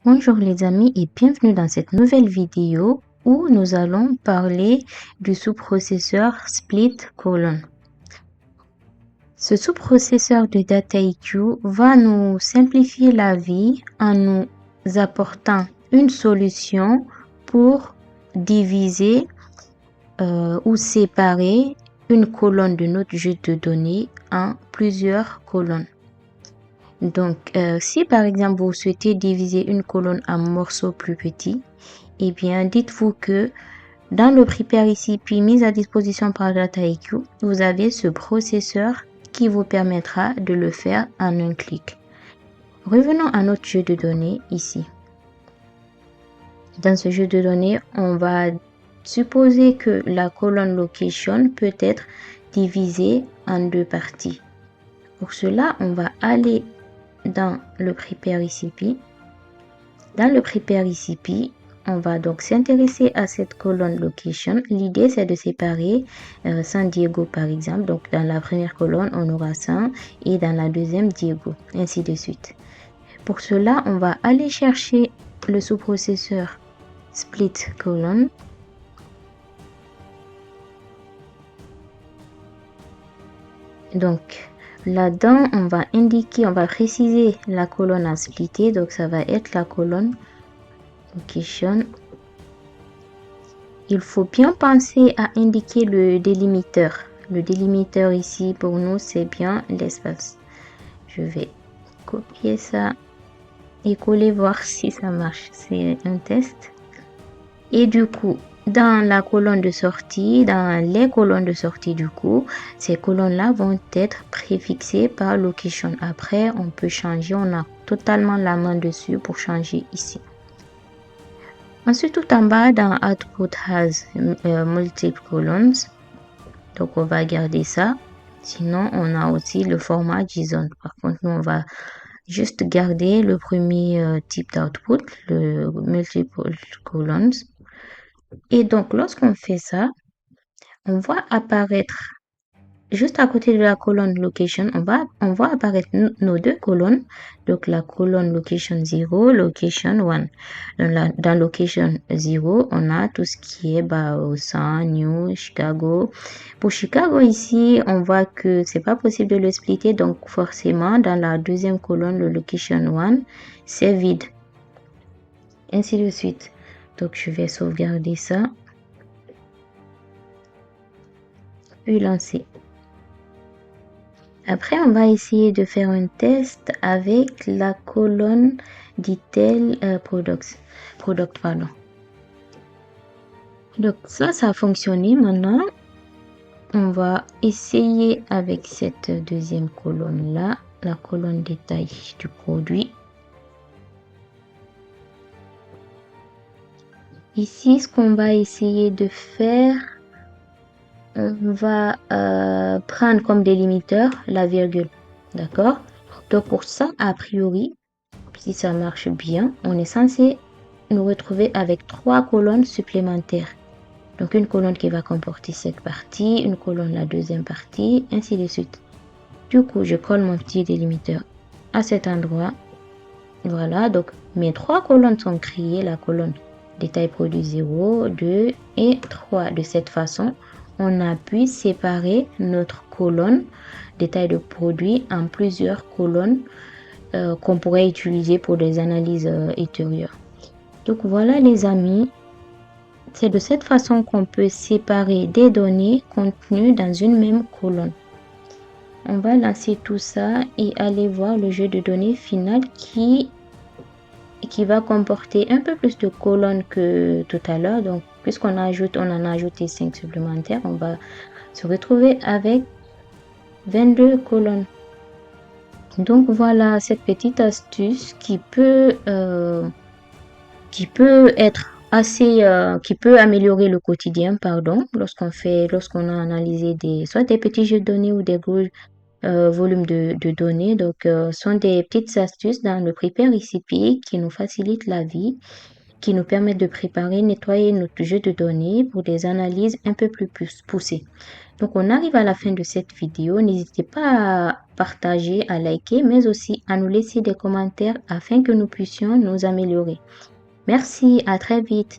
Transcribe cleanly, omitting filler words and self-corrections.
Bonjour les amis et bienvenue dans cette nouvelle vidéo où nous allons parler du sous-processeur Split Colon. Ce sous-processeur de DataIQ va nous simplifier la vie en nous apportant une solution pour diviser ou séparer une colonne de notre jeu de données en plusieurs colonnes. Donc, si par exemple vous souhaitez diviser une colonne en morceaux plus petits, eh bien, dites-vous que dans le Prepare ICP mis à disposition par DataIQ, vous avez ce processeur qui vous permettra de le faire en un clic. Revenons à notre jeu de données ici. Dans ce jeu de données, on va supposer que la colonne location peut être divisée en deux parties. Pour cela, on va aller dans le Prepare ICP. Dans le Prepare ICP, on va donc s'intéresser à cette colonne location. L'idée, c'est de séparer San Diego, par exemple. Donc, dans la première colonne, on aura San et dans la deuxième, Diego, ainsi de suite. Pour cela, on va aller chercher le sous-processeur Split Colon. Donc, là-dedans, on va préciser la colonne à splitter. Donc, ça va être la colonne location. Il faut bien penser à indiquer le délimiteur. Le délimiteur ici, pour nous, c'est bien l'espace. Je vais copier ça et coller, voir si ça marche. C'est un test. Et du coup, dans la colonne de sortie, dans les colonnes de sortie du coup, ces colonnes-là vont être préfixées par location. Après, on peut changer, on a totalement la main dessus pour changer ici. Ensuite, tout en bas, dans Output has multiple columns. Donc, on va garder ça. Sinon, on a aussi le format JSON. Par contre, nous, on va juste garder le premier type d'output, le multiple columns. Et donc, lorsqu'on fait ça, on voit apparaître juste à côté de la colonne location, on voit apparaître nos deux colonnes. Donc, la colonne location 0, location 1. Dans location 0, on a tout ce qui est San, New, Chicago. Pour Chicago, ici, on voit que c'est pas possible de le splitter. Donc, forcément, dans la deuxième colonne, le location 1, c'est vide. Ainsi de suite. Donc, je vais sauvegarder ça. Puis lancer. Après, on va essayer de faire un test avec la colonne detail product. Donc ça a fonctionné. Maintenant, on va essayer avec cette deuxième colonne là, la colonne détail du produit. Ici, ce qu'on va essayer de faire, on va prendre comme délimiteur la virgule. D'accord? Donc pour ça, a priori, si ça marche bien, on est censé nous retrouver avec 3 colonnes supplémentaires. Donc une colonne qui va comporter cette partie, une colonne la deuxième partie, ainsi de suite. Du coup, je colle mon petit délimiteur à cet endroit. Voilà, donc mes 3 colonnes sont créées, la colonne détail produit 0, 2 et 3. De cette façon, on a pu séparer notre colonne détail de produit en plusieurs colonnes qu'on pourrait utiliser pour des analyses ultérieures. Donc voilà les amis, c'est de cette façon qu'on peut séparer des données contenues dans une même colonne. On va lancer tout ça et aller voir le jeu de données final qui va comporter un peu plus de colonnes que tout à l'heure. Donc puisqu'on en a ajouté 5 supplémentaires, on va se retrouver avec 22 colonnes. Donc voilà cette petite astuce qui peut être assez, qui peut améliorer le quotidien, lorsqu'on a analysé soit des petits jeux de données ou des gros volumes de données. Donc, sont des petites astuces dans le Prepare ICP qui nous facilitent la vie, qui nous permettent de préparer, nettoyer notre jeu de données pour des analyses un peu plus poussées. Donc, on arrive à la fin de cette vidéo. N'hésitez pas à partager, à liker, mais aussi à nous laisser des commentaires afin que nous puissions nous améliorer. Merci, à très vite.